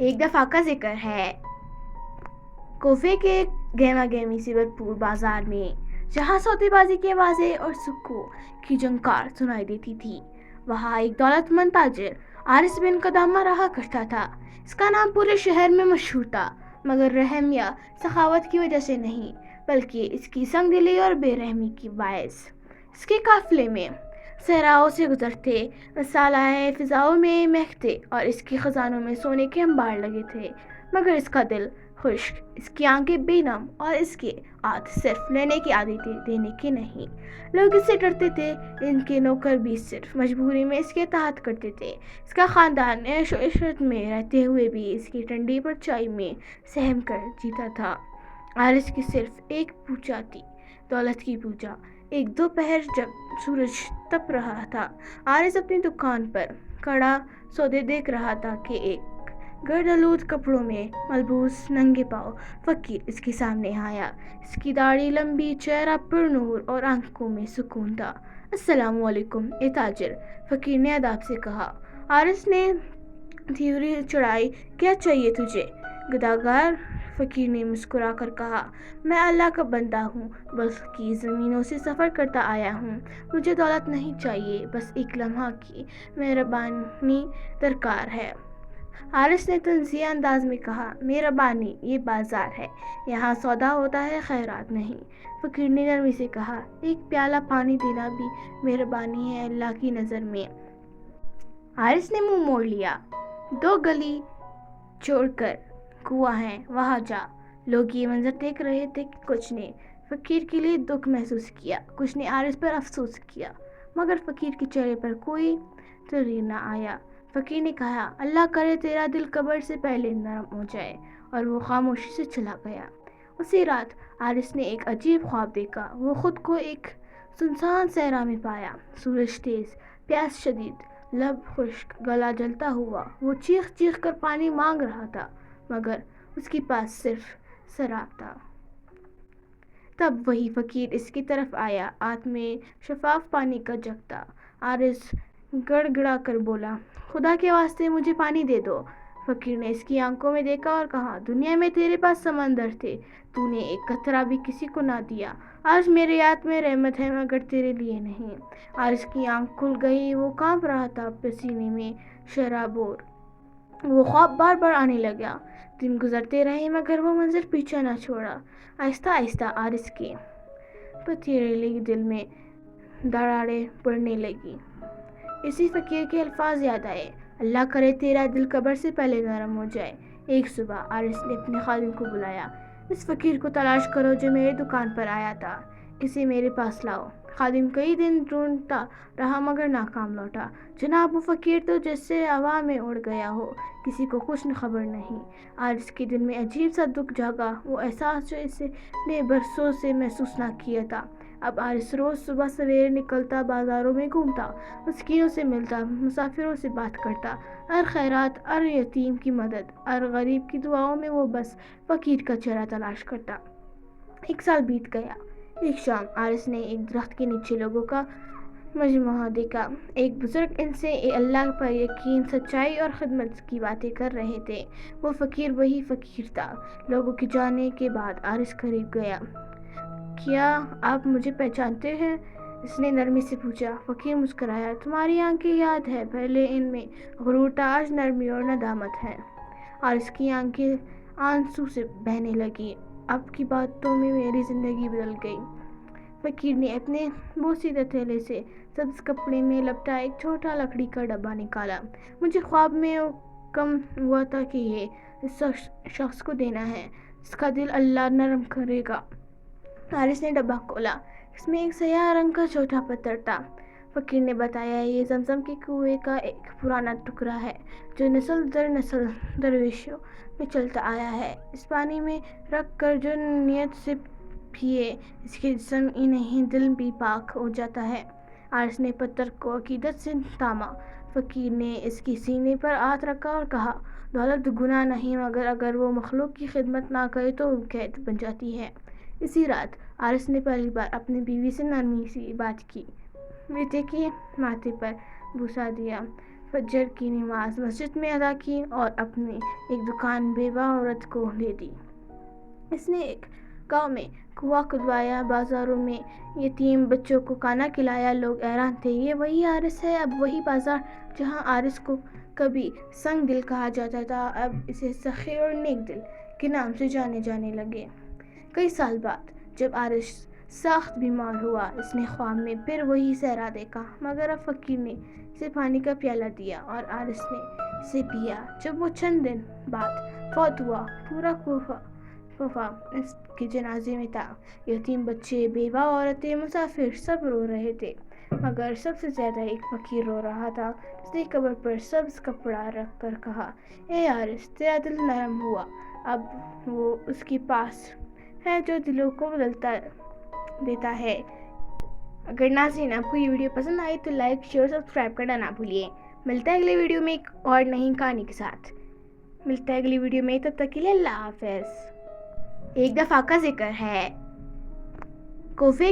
ایک دفعہ کا ذکر ہے کوفے کے گہما گہمی سے بھرپور بازار میں، جہاں سودے بازی کی آوازیں اور سکوں کی جھنکار سنائی دیتی تھی، وہاں ایک دولت مند تاجر حارث بن قدامہ رہا کرتا تھا۔ اس کا نام پورے شہر میں مشہور تھا، مگر رحم یا سخاوت کی وجہ سے نہیں، بلکہ اس کی سنگ دلی اور بے رحمی کی باعث۔ اس کے قافلے میں صحراؤں سے گزرتے، مسالۂ فضاؤں میں مہکتے اور اس کے خزانوں میں سونے کے انبار لگے تھے، مگر اس کا دل خشک، اس کی آنکھیں بے نم اور اس کے ہاتھ صرف لینے کی عادتیں دینے کے نہیں۔ لوگ اس سے ڈرتے تھے، ان کے نوکر بھی صرف مجبوری میں اس کے اطاعت کرتے تھے۔ اس کا خاندان عیش و عشرت میں رہتے ہوئے بھی اس کی ٹھنڈی پرچھائی میں سہم کر جیتا تھا۔ حارث کی صرف ایک پوجا تھی، دولت کی پوجا۔ ایک دوپہر جب سورج تپ رہا تھا، حارث اپنی دکان پر کھڑا سودے دیکھ رہا تھا کہ ایک گردآلود کپڑوں میں ملبوس ننگے پاؤں فقیر اس کے سامنے آیا۔ اس کی داڑھی لمبی، چہرہ پر نور اور آنکھوں میں سکون تھا۔ السلام علیکم اے تاجر، فقیر نے ادب سے کہا۔ حارث نے تھیوری چڑھائی، کیا چاہیے تجھے؟ گداگر فقیر نے مسکرا کر کہا، میں اللہ کا بندہ ہوں، بس کی زمینوں سے سفر کرتا آیا ہوں، مجھے دولت نہیں چاہیے، بس ایک لمحہ کی مہربانی درکار ہے۔ حارث نے طنزیہ انداز میں کہا، مہربانی، یہ بازار ہے، یہاں سودا ہوتا ہے، خیرات نہیں۔ فقیر نے نرمی سے کہا، ایک پیالہ پانی دینا بھی مہربانی ہے اللہ کی نظر میں۔ حارث نے منہ موڑ لیا، دو گلی چھوڑ کر کنواں ہے، وہاں جا۔ لوگ یہ منظر دیکھ رہے تھے کہ کچھ نے فقیر کے لیے دکھ محسوس کیا، کچھ نے حارث پر افسوس کیا، مگر فقیر کے چہرے پر کوئی تغیر نہ آیا۔ فقیر نے کہا، اللہ کرے تیرا دل قبر سے پہلے نرم ہو جائے، اور وہ خاموشی سے چلا گیا۔ اسی رات حارث نے ایک عجیب خواب دیکھا۔ وہ خود کو ایک سنسان صحرا میں پایا، سورج تیز، پیاس شدید، لب خشک، گلا جلتا ہوا۔ وہ چیخ چیخ کر پانی مانگ رہا تھا، مگر اس کے پاس صرف سراب تھا۔ تب وہی فقیر اس کی طرف آیا، ہاتھ میں شفاف پانی کا جگ تھا۔ حارث گڑ گڑا کر بولا، خدا کے واسطے مجھے پانی دے دو۔ فقیر نے اس کی آنکھوں میں دیکھا اور کہا، دنیا میں تیرے پاس سمندر تھے، تو نے ایک قطرہ بھی کسی کو نہ دیا۔ آج میرے ہاتھ میں رحمت ہے، مگر تیرے لیے نہیں۔ حارث کی آنکھ کھل گئی، وہ کانپ رہا تھا، پسینے میں شرابور۔ وہ خواب بار بار آنے لگا۔ دن گزرتے رہے، مگر وہ منظر پیچھا نہ چھوڑا۔ آہستہ آہستہ حارث کے پتھریلے دل میں دراڑیں پڑنے لگیں۔ اسی فقیر کے الفاظ یاد آئے، اللہ کرے تیرا دل قبر سے پہلے نرم ہو جائے۔ ایک صبح حارث نے اپنے خادم کو بلایا، اس فقیر کو تلاش کرو جو میری دکان پر آیا تھا، اسے میرے پاس لاؤ۔ خادم کئی دن ڈھونڈتا رہا، مگر ناکام لوٹا۔ جناب، وہ فقیر تو جیسے ہوا میں اڑ گیا ہو، کسی کو کچھ خبر نہیں۔ حارث کے دل میں عجیب سا دکھ جاگا، وہ احساس جو اس نے برسوں سے محسوس نہ کیا تھا۔ اب حارث روز صبح سویرے نکلتا، بازاروں میں گھومتا، مسکینوں سے ملتا، مسافروں سے بات کرتا، ہر خیرات، ہر یتیم کی مدد، ہر غریب کی دعاؤں میں وہ بس فقیر کا چہرہ تلاش کرتا۔ ایک سال بیت گیا۔ ایک شام حارث نے ایک درخت کے نیچے لوگوں کا مجموعہ دیکھا۔ ایک بزرگ ان سے اللہ پر یقین، سچائی اور خدمت کی باتیں کر رہے تھے۔ وہ فقیر وہی فقیر تھا۔ لوگوں کے جانے کے بعد حارث قریب گیا۔ کیا آپ مجھے پہچانتے ہیں؟ اس نے نرمی سے پوچھا۔ فقیر مسکرایا، تمہاری آنکھیں یاد ہے، پہلے ان میں غرور تھا، آج نرمی اور ندامت ہے۔ حارث کی آنکھیں آنسو سے بہنے لگیں، آپ کی باتوں میں میری زندگی بدل گئی۔ فقیر نے اپنے بوسیدہ تھیلے سے سبز کپڑے میں لپٹا ایک چھوٹا لکڑی کا ڈبہ نکالا۔ مجھے خواب میں حکم ہوا تھا کہ یہ اس شخص کو دینا ہے، اس کا دل اللہ نرم کرے گا۔ حارث نے ڈبہ کھولا، اس میں ایک سیاہ رنگ کا چھوٹا پتھر تھا۔ فقیر نے بتایا، یہ زمزم کے کنویں کا ایک پرانا ٹکڑا ہے، جو نسل در نسل درویشوں میں چلتا آیا ہے۔ اس پانی میں رکھ کر جو نیت سے پیے، اس کے جسم ہی نہیں دل بھی پاک ہو جاتا ہے۔ حارث نے پتھر کو عقیدت سے تھاما۔ فقیر نے اس کے سینے پر ہاتھ رکھا اور کہا، دولت گناہ نہیں، مگر اگر وہ مخلوق کی خدمت نہ کرے تو قید بن جاتی ہے۔ اسی رات حارث نے پہلی بار اپنی بیوی سے نرمی سے بات کی، بیٹے کے ماتھے پر بوسہ دیا۔ فجر کی نماز مسجد میں ادا کی اور اپنی ایک دکان بیوہ عورت کو دے دی۔ اس نے ایک گاؤں میں کنواں کھدوایا، بازاروں میں یتیم بچوں کو کھانا کھلایا۔ لوگ حیران تھے، یہ وہی عارس ہے؟ اب وہی بازار جہاں عارس کو کبھی سنگ دل کہا جاتا تھا، اب اسے سخی اور نیک دل کے نام سے جانے لگے۔ کئی سال بعد جب عارس سخت بیمار ہوا، اس نے خواب میں پھر وہی صحرا دیکھا، مگر اب فقیر نے اسے پانی کا پیالہ دیا اور عارس نے اسے پیا۔ جب وہ چند دن بعد فوت ہوا، پورا کوفہ اس کے جنازے میں تھا۔ یتیم بچے، بیوہ عورتیں، مسافر سب رو رہے تھے، مگر سب سے زیادہ ایک فقیر رو رہا تھا۔ اس نے قبر پر سبز کپڑا رکھ کر کہا، اے عارس، تیرا دل نرم ہوا، اب وہ اس کے پاس ہے جو دلوں کو بدلتا دیتا ہے۔ اگر ناظرین آپ کو یہ ویڈیو پسند آئی تو لائک، شیئر، سبسکرائب کرنا نہ بھولیے۔ ملتا ہے اگلی ویڈیو میں ایک اور نئی کہانی کے ساتھ۔ ملتا ہے اگلی ویڈیو میں، تب تک کے لیے اللہ حافظ۔ ایک دفعہ کا ذکر ہے، کوفے